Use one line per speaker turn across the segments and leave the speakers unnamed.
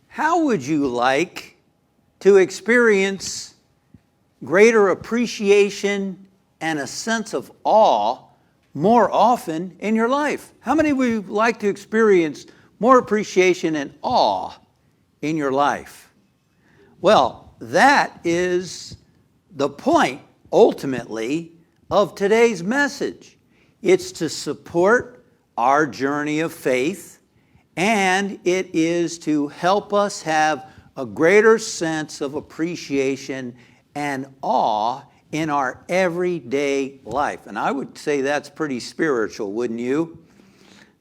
How would you like to experience greater appreciation and a sense of awe more often in your life? How many would you like to experience more appreciation and awe in your life? Well, that is the point, ultimately, of today's message. It's to support our journey of faith, and it is to help us have a greater sense of appreciation and awe in our everyday life. And I would say that's pretty spiritual, wouldn't you?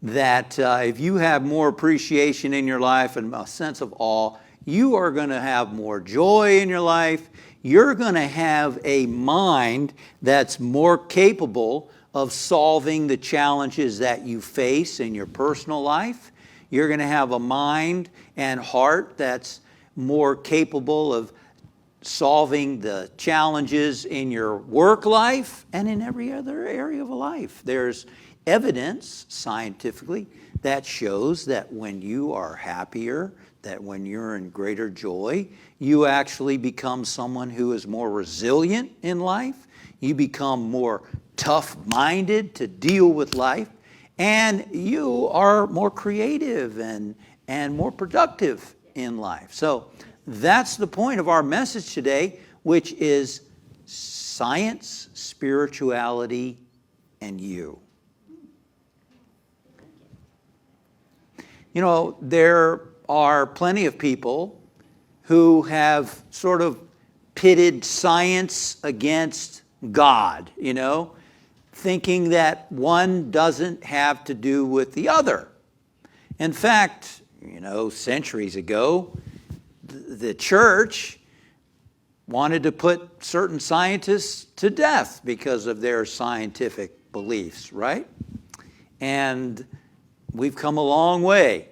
That if you have more appreciation in your life and a sense of awe, you are going to have more joy in your life. You're going to have a mind that's more capable of solving the challenges that you face in your personal life. You're going to have a mind and heart that's more capable of solving the challenges in your work life and in every other area of life. There's evidence scientifically that shows that when you are happier, that when you're in greater joy, you actually become someone who is more resilient in life. You become more tough-minded to deal with life, and you are more creative and more productive in life. So that's the point of our message today, which is science, spirituality, and you. You know, there are plenty of people who have sort of pitted science against God, you know, thinking that one doesn't have to do with the other. In fact, you know, centuries ago, the church wanted to put certain scientists to death because of their scientific beliefs, right? And we've come a long way.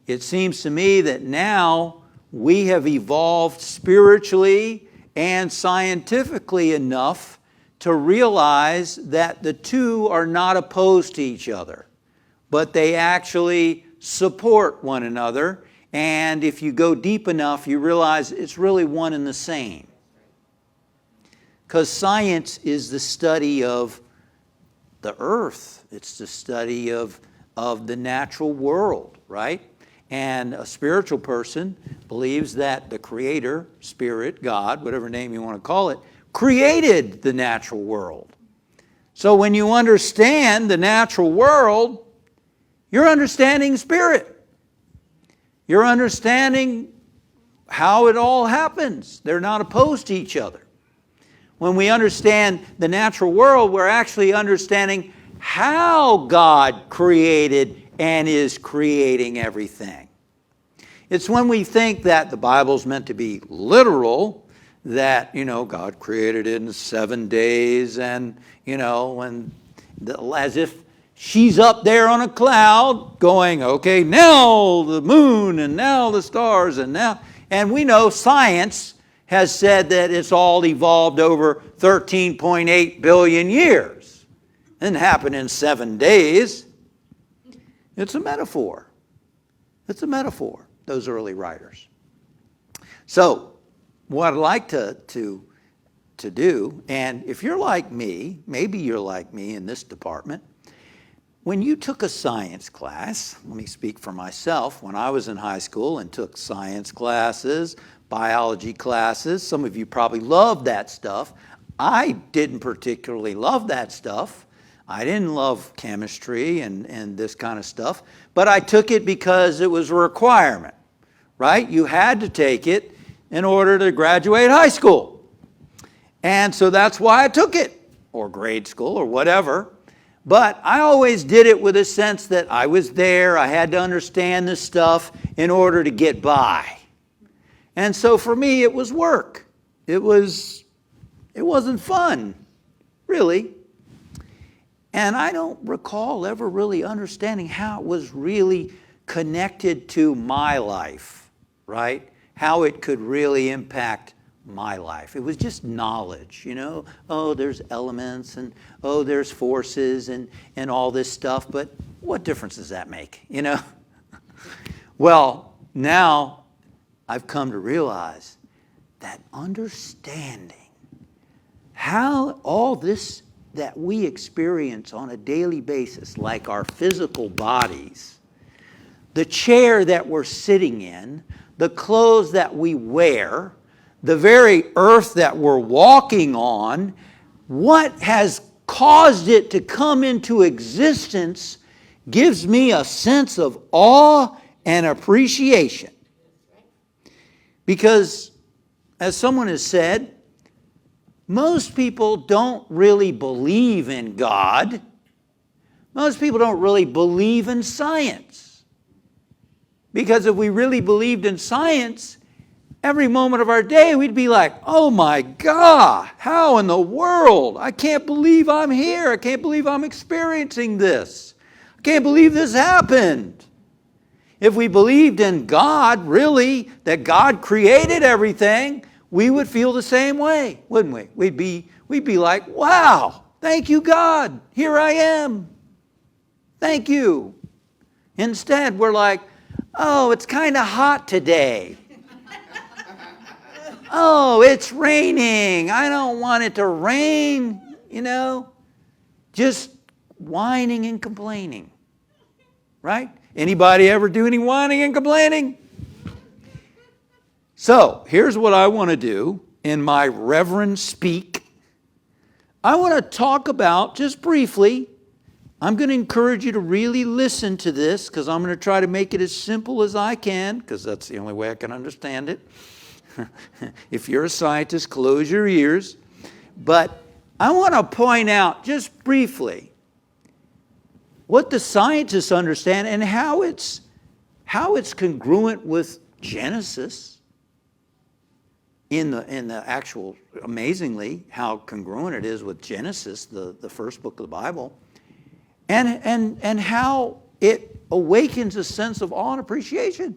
It seems to me that now we have evolved spiritually and scientifically enough to realize that the two are not opposed to each other, but they actually support one another. And if you go deep enough, you realize it's really one and the same. Because science is the study of the earth. It's the study of the natural world, right? And a spiritual person believes that the Creator, Spirit, God, whatever name you want to call it, created the natural world. So when you understand the natural world, you're understanding Spirit. You're understanding how it all happens. They're not opposed to each other. When we understand the natural world, we're actually understanding how God created and is creating everything. It's when we think that the Bible's meant to be literal, that, you know, God created it in 7 days, and, you know, as if she's up there on a cloud going, okay, now the moon and now the stars and we know science has said that it's all evolved over 13.8 billion years. It didn't happen in 7 days. It's a metaphor. It's a metaphor, those early writers. So what I'd like to do, and if you're like me, maybe you're like me in this department, when you took a science class, let me speak for myself, when I was in high school and took science classes, biology classes, some of you probably loved that stuff. I didn't particularly love that stuff. I didn't love chemistry and this kind of stuff, but I took it because it was a requirement, right? You had to take it in order to graduate high school. And so that's why I took it, or grade school or whatever. But I always did it with a sense that I was there, I had to understand this stuff in order to get by. And so for me, it was work. It wasn't fun, really. And I don't recall ever really understanding how it was really connected to my life, right? How it could really impact my life. It was just knowledge, you know. Oh, there's elements, and oh, there's forces and all this stuff, but what difference does that make, you know? Well, now I've come to realize that understanding how all this that we experience on a daily basis, like our physical bodies, the chair that we're sitting in, the clothes that we wear, the very earth that we're walking on, what has caused it to come into existence gives me a sense of awe and appreciation. Because, as someone has said, most people don't really believe in God. Most people don't really believe in science. Because if we really believed in science, every moment of our day we'd be like, oh my God, how in the world? I can't believe I'm here. I can't believe I'm experiencing this. I can't believe this happened. If we believed in God, really, that God created everything, we would feel the same way, wouldn't we? We'd be like, wow, thank you, God. Here I am. Thank you. Instead, we're like, oh, it's kind of hot today. Oh, it's raining. I don't want it to rain, Just whining and complaining. Right? Anybody ever do any whining and complaining? So, here's what I want to do in my reverend speak. I want to talk about, just briefly, I'm going to encourage you to really listen to this because I'm going to try to make it as simple as I can because that's the only way I can understand it. If you're a scientist, close your ears. But I want to point out just briefly what the scientists understand and how it's congruent with Genesis. In the actual, amazingly, how congruent it is with Genesis, the first book of the Bible, and how it awakens a sense of awe and appreciation.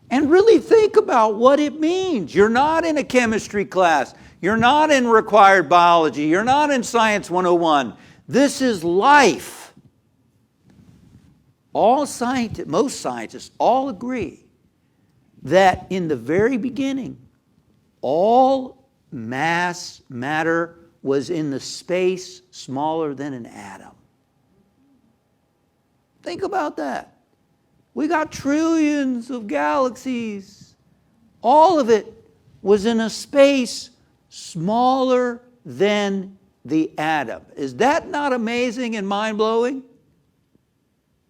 And really think about what it means. You're not in a chemistry class. You're not in required biology. You're not in Science 101. This is life. Most scientists all agree that in the very beginning, all matter was in the space smaller than an atom. Think about that. We got trillions of galaxies. All of it was in a space smaller than the atom. Is that not amazing and mind-blowing?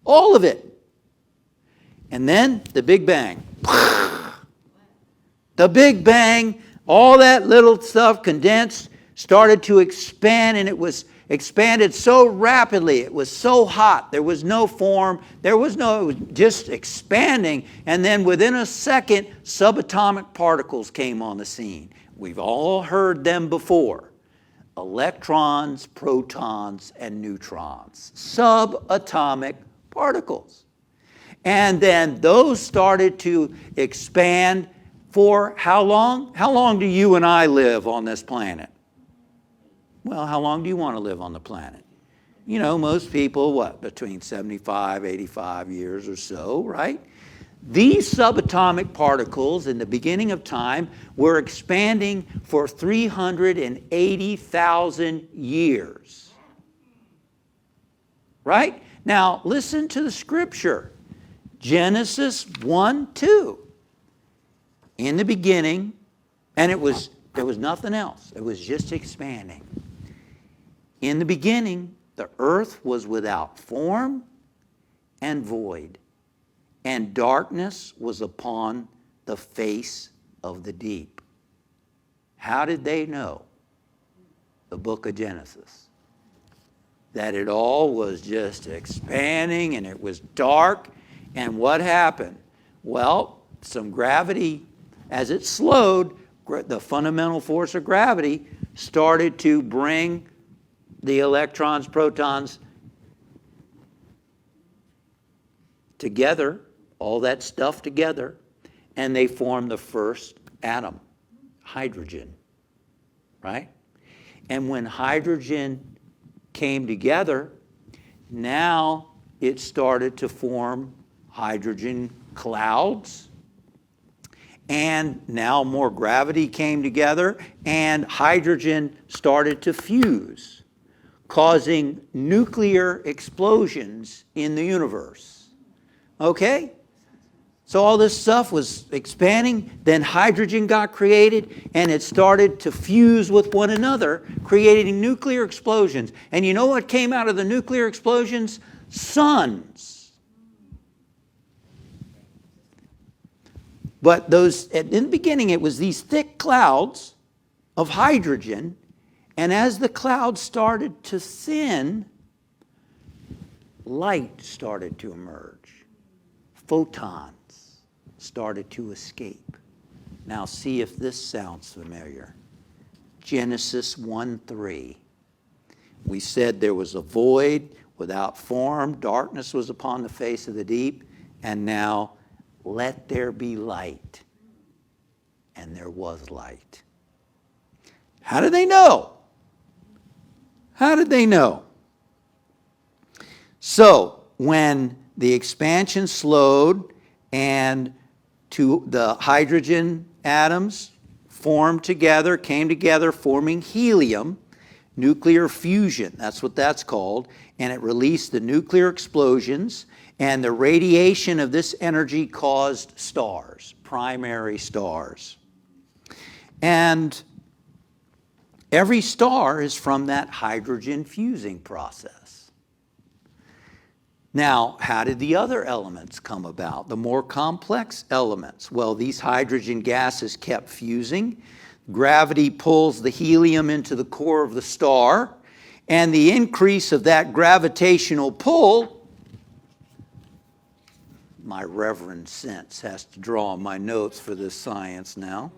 All of it. And then the Big Bang. The Big Bang, all that little stuff condensed, started to expand, and it was expanded so rapidly. It was so hot. There was no form. It was just expanding. And then within a second, subatomic particles came on the scene. We've all heard them before. Electrons, protons, and neutrons. Subatomic particles. And then those started to expand for how long? How long do you and I live on this planet? Well, how long do you want to live on the planet? Most people, between 75, 85 years or so, right? These subatomic particles in the beginning of time were expanding for 380,000 years. Right? Now, listen to the scripture. Genesis 1:2. In the beginning, and there was nothing else. It was just expanding. In the beginning, the earth was without form and void, and darkness was upon the face of the deep. How did they know? The book of Genesis. That it all was just expanding and it was dark. And what happened? Well, some gravity, as it slowed, the fundamental force of gravity started to bring the electrons, protons together, all that stuff together, and they formed the first atom, hydrogen, right? And when hydrogen came together, now it started to form hydrogen clouds, and now more gravity came together, and hydrogen started to fuse, causing nuclear explosions in the universe. Okay? So all this stuff was expanding, then hydrogen got created, and it started to fuse with one another, creating nuclear explosions. And you know what came out of the nuclear explosions? Suns. But in the beginning, it was these thick clouds of hydrogen, and as the clouds started to thin, light started to emerge. Photons started to escape. Now see if this sounds familiar. Genesis 1:3. We said there was a void without form, darkness was upon the face of the deep, and now let there be light. And there was light. How did they know? How did they know? So when the expansion slowed and the hydrogen atoms formed together, came together, forming helium, nuclear fusion, that's what that's called, and it released the nuclear explosions, and the radiation of this energy caused stars, primary stars. And every star is from that hydrogen fusing process. Now, how did the other elements come about? The more complex elements. Well, these hydrogen gases kept fusing. Gravity pulls the helium into the core of the star, and the increase of that gravitational pull, my reverend sense has to draw on my notes for this science now,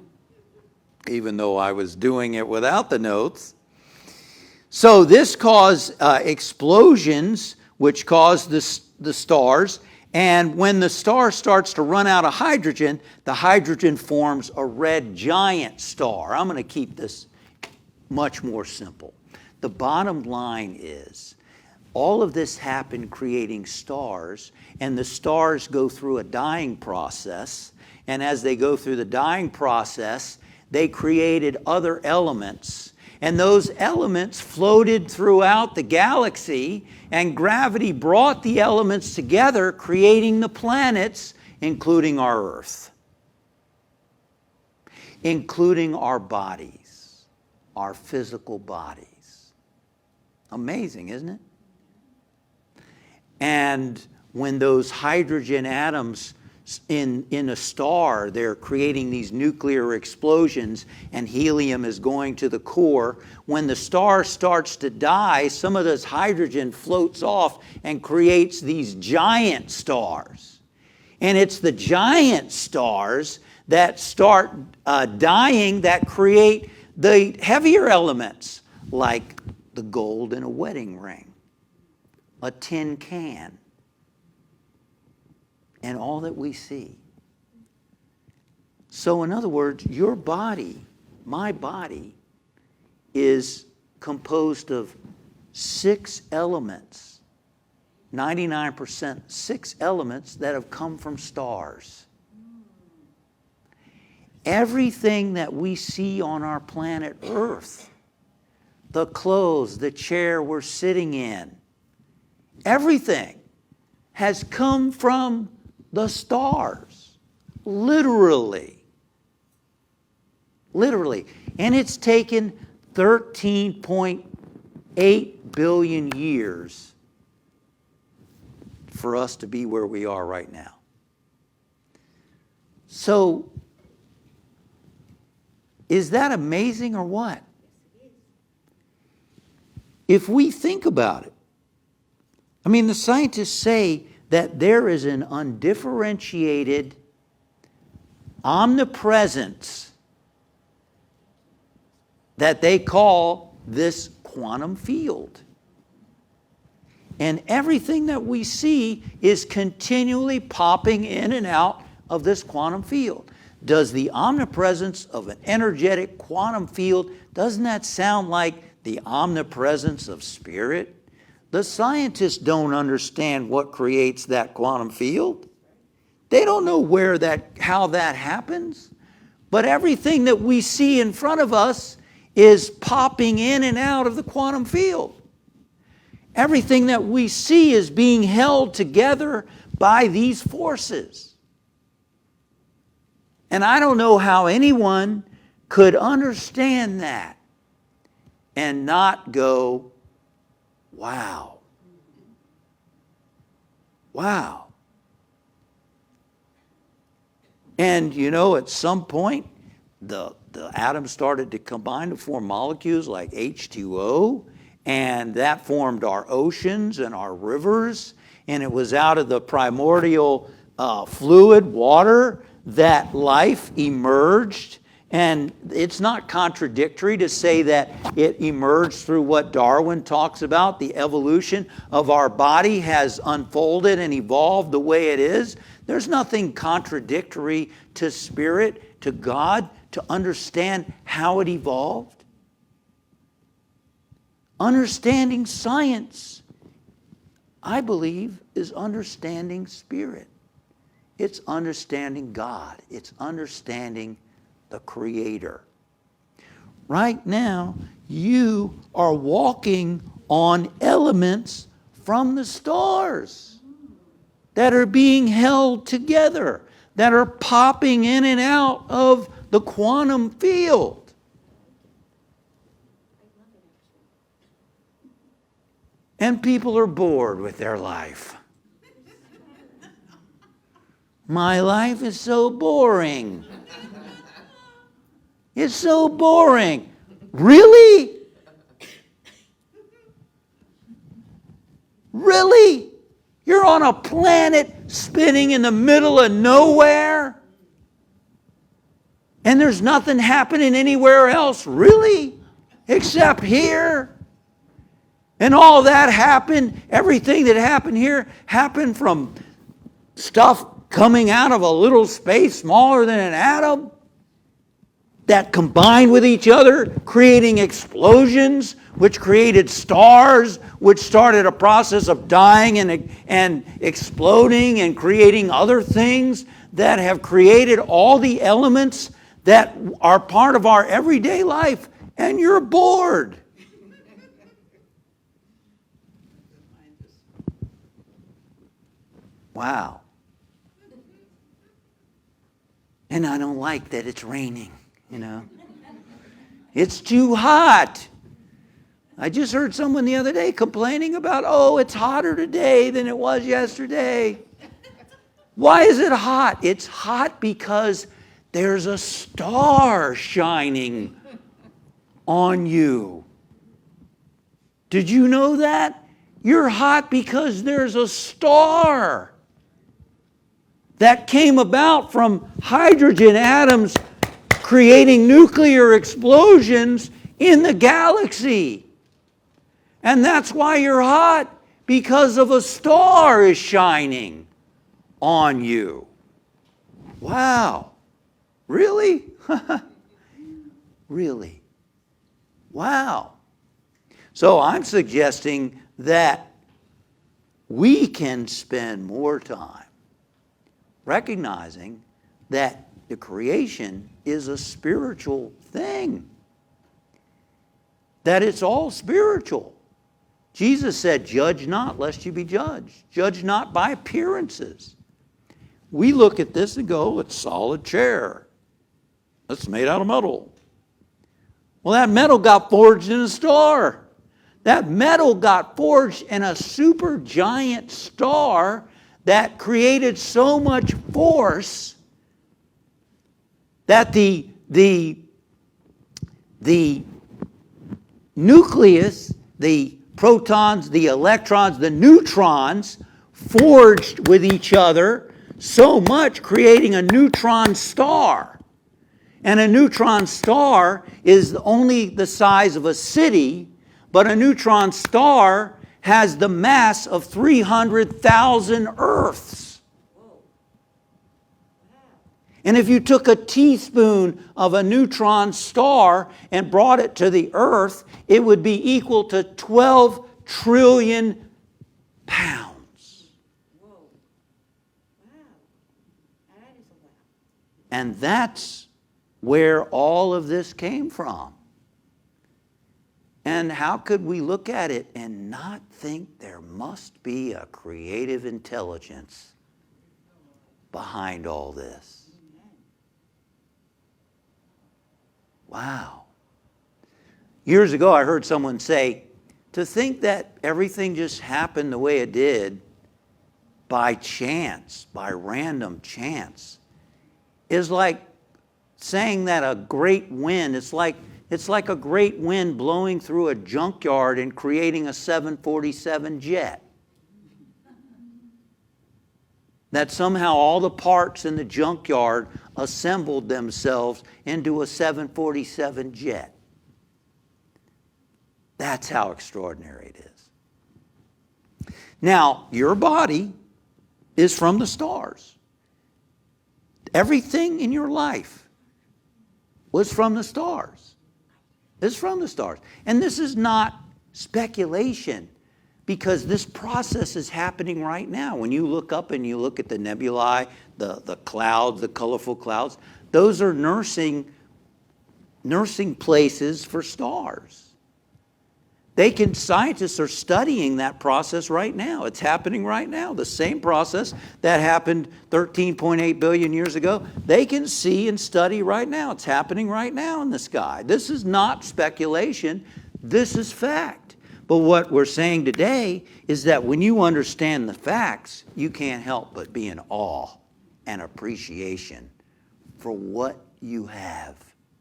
even though I was doing it without the notes. So this caused explosions, which cause the stars, and when the star starts to run out of hydrogen, the hydrogen forms a red giant star. I'm going to keep this much more simple. The bottom line is, all of this happened creating stars, and the stars go through a dying process, and as they go through the dying process, they created other elements, and those elements floated throughout the galaxy, and gravity brought the elements together, creating the planets, including our Earth, including our bodies, our physical bodies. Amazing, isn't it? And when those hydrogen atoms in a star, they're creating these nuclear explosions, and helium is going to the core. When the star starts to die, some of this hydrogen floats off and creates these giant stars. And it's the giant stars that start dying that create the heavier elements, like the gold in a wedding ring, a tin can, and all that we see. So in other words, your body, my body, is composed of 6 elements, 99% 6 elements that have come from stars. Everything that we see on our planet Earth, the clothes, the chair we're sitting in, everything has come from the stars, literally. Literally. And it's taken 13.8 billion years for us to be where we are right now. So, is that amazing or what? If we think about it, I mean, the scientists say that there is an undifferentiated omnipresence that they call this quantum field. And everything that we see is continually popping in and out of this quantum field. Does the omnipresence of an energetic quantum field, doesn't that sound like the omnipresence of spirit? The scientists don't understand what creates that quantum field. They don't know how that happens. But everything that we see in front of us is popping in and out of the quantum field. Everything that we see is being held together by these forces. And I don't know how anyone could understand that and not go, wow. Wow. And at some point, the atoms started to combine to form molecules like H2O, and that formed our oceans and our rivers, and it was out of the primordial fluid, water, that life emerged. And it's not contradictory to say that it emerged through what Darwin talks about. The evolution of our body has unfolded and evolved the way it is. There's nothing contradictory to spirit, to God, to understand how it evolved. Understanding science, I believe, is understanding spirit. It's understanding God. It's understanding the Creator. Right now, you are walking on elements from the stars that are being held together, that are popping in and out of the quantum field. And people are bored with their life. My life is so boring. It's so boring. Really? Really? You're on a planet spinning in the middle of nowhere? And there's nothing happening anywhere else? Really? Except here? And all that happened, everything that happened here happened from stuff coming out of a little space smaller than an atom that combined with each other, creating explosions, which created stars, which started a process of dying and exploding and creating other things that have created all the elements that are part of our everyday life, and you're bored. Wow. And I don't like that it's raining, It's too hot. I just heard someone the other day complaining about, it's hotter today than it was yesterday. Why is it hot? It's hot because there's a star shining on you. Did you know that? You're hot because there's a star that came about from hydrogen atoms creating nuclear explosions in the galaxy. And that's why you're hot, because of a star is shining on you. Wow. Really? Really? Wow. So I'm suggesting that we can spend more time recognizing that the creation is a spiritual thing. That it's all spiritual. Jesus said, judge not lest you be judged. Judge not by appearances. We look at this and go, it's a solid chair. It's made out of metal. Well, that metal got forged in a star. That metal got forged in a supergiant star that created so much force that the nucleus, the protons, the electrons, the neutrons forged with each other so much, creating a neutron star. And a neutron star is only the size of a city, but a neutron star has the mass of 300,000 Earths. And if you took a teaspoon of a neutron star and brought it to the Earth, it would be equal to 12 trillion pounds.
Whoa. Wow. That is a lot.
And that's where all of this came from. And how could we look at it and not think there must be a creative intelligence behind all this? Wow. Years ago, I heard someone say, to think that everything just happened the way it did by chance, by random chance, is like saying that a great wind, it's like a great wind blowing through a junkyard and creating a 747 jet. That somehow all the parts in the junkyard assembled themselves into a 747 jet. That's how extraordinary it is. Now, your body is from the stars. Everything in your life was from the stars. It's from the stars. And this is not speculation, because this process is happening right now. When you look up and you look at the nebulae, the clouds, the colorful clouds, those are nursing places for stars. Scientists are studying that process right now. It's happening right now. The same process that happened 13.8 billion years ago, they can see and study right now. It's happening right now in the sky. This is not speculation. This is fact. But what we're saying today is that when you understand the facts, you can't help but be in awe and appreciation for what you have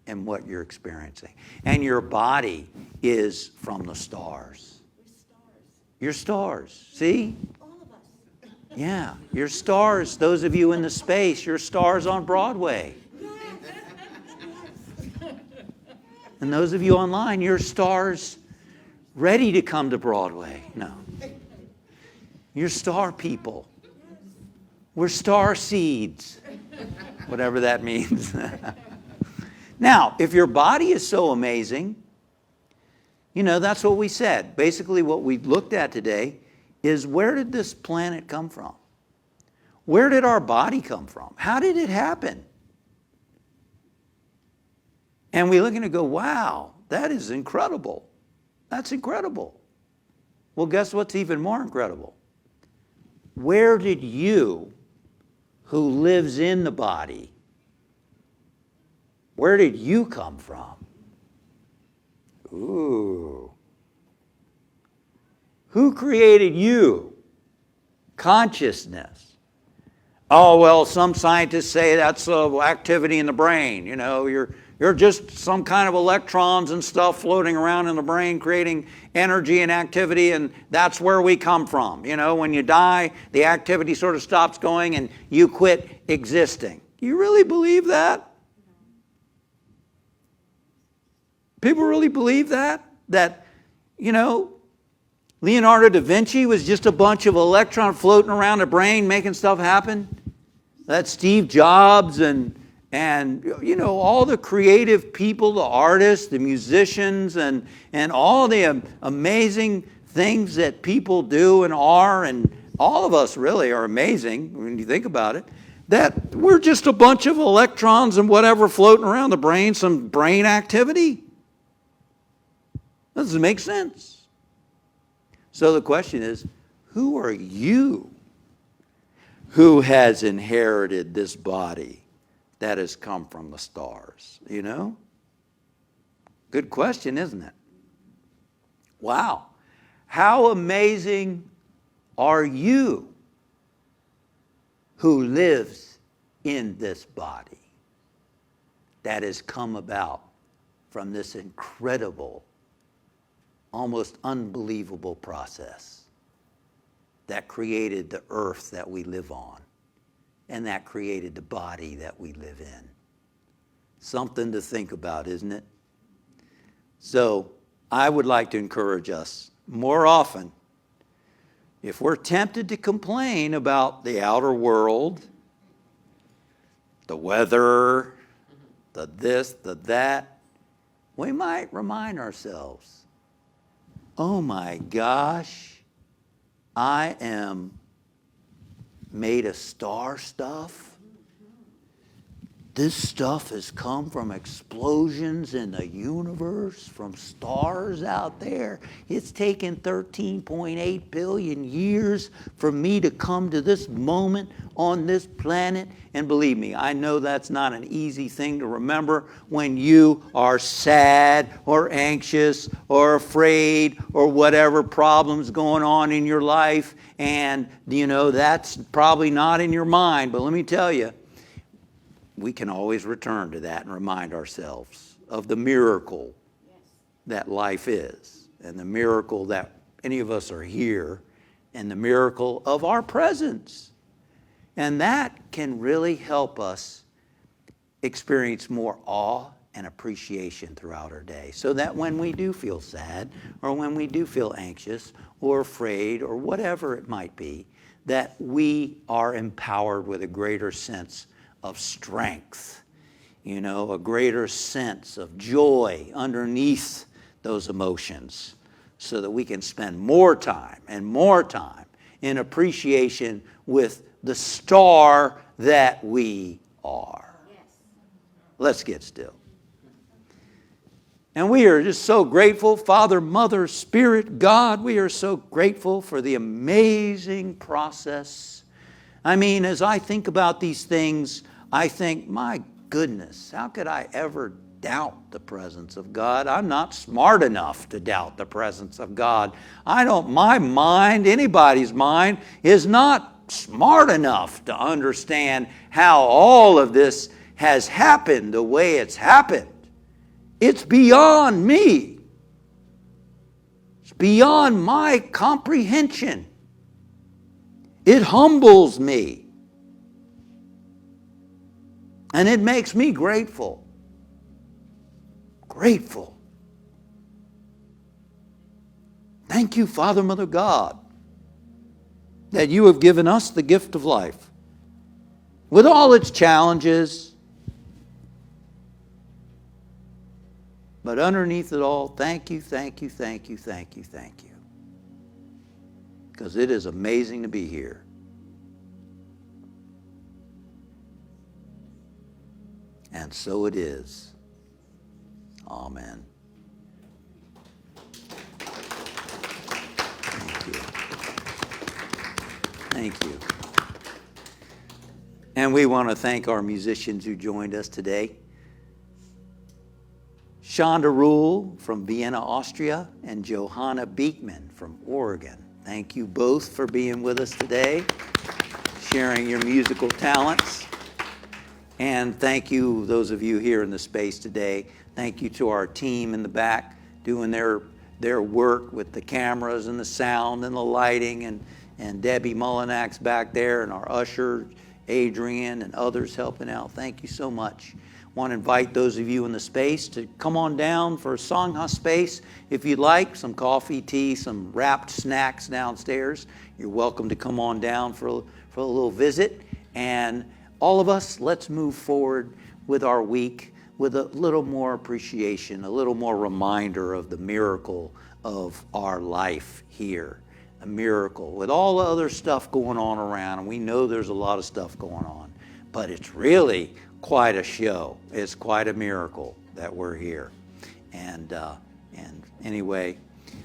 and what you're experiencing. And your body is from the stars.
We're stars.
You're stars. See?
All of us.
Yeah. You're stars. Those of you in the space, you're stars on Broadway. And those of you online, you're stars ready to come to Broadway. No. You're star people. We're star seeds. Whatever that means. Now, if your body is so amazing, that's what we said. Basically, what we looked at today is, where did this planet come from? Where did our body come from? How did it happen? And we look and go, wow, that is incredible. That's incredible. Well, guess what's even more incredible? Where did you, who lives in the body, where did you come from? Ooh. Who created you? Consciousness. Oh, well, some scientists say that's activity in the brain. You're just some kind of electrons and stuff floating around in the brain, creating energy and activity, and that's where we come from. When you die, the activity sort of stops going and you quit existing. You really believe that? People really believe that? That, Leonardo da Vinci was just a bunch of electrons floating around the brain making stuff happen? That Steve Jobs and all the creative people, the artists, the musicians, and all the amazing things that people do and are, and all of us really are amazing when you think about it, that we're just a bunch of electrons and whatever floating around the brain, some brain activity. Doesn't make sense. So the question is, who are you who has inherited this body that has come from the stars? Good question, isn't it? Wow. How amazing are you who lives in this body that has come about from this incredible, almost unbelievable process that created the earth that we live on and that created the body that we live in. Something to think about, isn't it? So I would like to encourage us more often, if we're tempted to complain about the outer world, the weather, the this, the that, we might remind ourselves, oh my gosh, I am made of star stuff. this stuff has come from explosions in the universe, from stars out there. It's taken 13.8 billion years for me to come to this moment on this planet. And believe me, I know that's not an easy thing to remember when you are sad or anxious or afraid or whatever problems going on in your life. And, that's probably not in your mind. But let me tell you, we can always return to that and remind ourselves of the miracle that life is, and the miracle that any of us are here, and the miracle of our presence. And that can really help us experience more awe and appreciation throughout our day, so that when we do feel sad, or when we do feel anxious or afraid or whatever it might be, that we are empowered with a greater sense of strength, a greater sense of joy underneath those emotions, so that we can spend more time and more time in appreciation with the star that we are. Yes. Let's get still. And we are just so grateful, Father, Mother, Spirit, God, we are so grateful for the amazing process. I mean, as I think about these things, I think, my goodness, how could I ever doubt the presence of God? I'm not smart enough to doubt the presence of God. My mind, anybody's mind, is not smart enough to understand how all of this has happened the way it's happened. It's beyond me. It's beyond my comprehension. It humbles me. And it makes me grateful. Grateful. Thank you, Father, Mother, God, that you have given us the gift of life, with all its challenges. But underneath it all, thank you, thank you, thank you, thank you, thank you. Because it is amazing to be here. And so it is. Amen. Thank you. Thank you. And we want to thank our musicians who joined us today. Shonda Rule from Vienna, Austria, and Johanna Beekman from Oregon. Thank you both for being with us today, sharing your musical talents. And thank you, those of you here in the space today. Thank you to our team in the back doing their work with the cameras and the sound and the lighting, and Debbie Mullinak's back there, and our usher, Adrian, and others helping out. Thank you so much. I want to invite those of you in the space to come on down for a Sangha space. If you'd like, some coffee, tea, some wrapped snacks downstairs. You're welcome to come on down for a little visit. And all of us, let's move forward with our week with a little more appreciation, a little more reminder of the miracle of our life here. A miracle with all the other stuff going on around. And we know there's a lot of stuff going on. But it's really quite a show. It's quite a miracle that we're here. And anyway,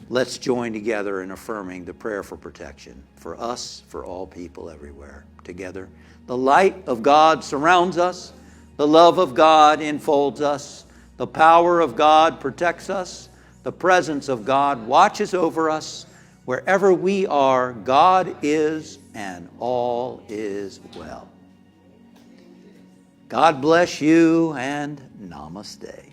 let's join together in affirming the prayer for protection for us, for all people everywhere. Together. The light of God surrounds us. The love of God enfolds us. The power of God protects us. The presence of God watches over us. Wherever we are, God is, and all is well. God bless you, and namaste.